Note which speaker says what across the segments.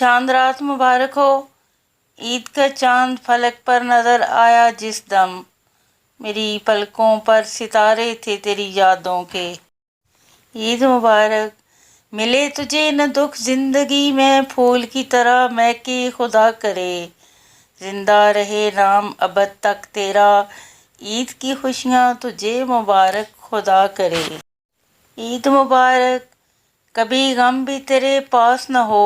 Speaker 1: चांद रात मुबारक हो। ईद का चांद फलक पर नजर आया जिस दम, मेरी पलकों पर सितारे थे तेरी यादों के। ईद मुबारक। मिले तुझे न दुख जिंदगी में, फूल की तरह महके खुदा करे, जिंदा रहे नाम अबद तक तेरा, ईद की खुशियाँ तुझे मुबारक खुदा करे। ईद मुबारक। कभी गम भी तेरे पास न हो,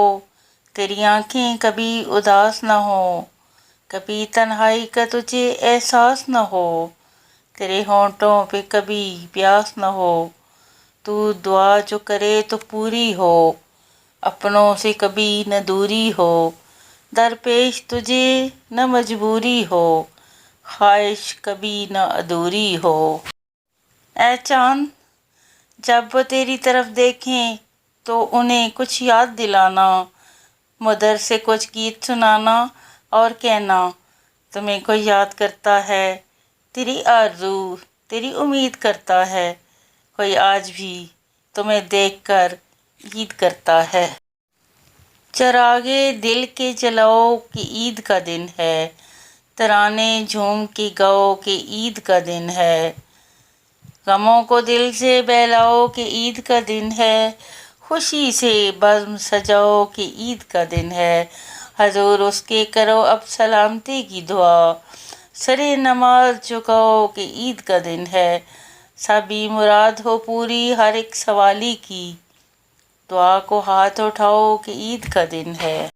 Speaker 1: तेरी आंखें कभी उदास न हो, कभी तन्हाई का तुझे एहसास न हो, तेरे होंठों पे कभी प्यास न हो, तू दुआ जो करे तो पूरी हो, अपनों से कभी न दूरी हो, दरपेश तुझे न मजबूरी हो, ख्वाहिश कभी न अधूरी हो। ऐ चांद, जब वो तेरी तरफ देखें तो उन्हें कुछ याद दिलाना, मदर से कुछ गीत सुनाना और कहना तुम्हें कोई याद करता है, तेरी आरज़ू तेरी उम्मीद करता है, कोई आज भी तुम्हें देखकर ईद करता है। चरागे दिल के जलाओ कि ईद का दिन है, तराने झूम के गाओ कि ईद का दिन है, गमों को दिल से बहलाओ कि ईद का दिन है, खुशी से बज़्म सजाओ कि ईद का दिन है, हजूर उसके करो अब सलामती की दुआ, सरे नमाज झुकाओ कि ईद का दिन है, सभी मुराद हो पूरी हर एक सवाली की, दुआ को हाथ उठाओ कि ईद का दिन है।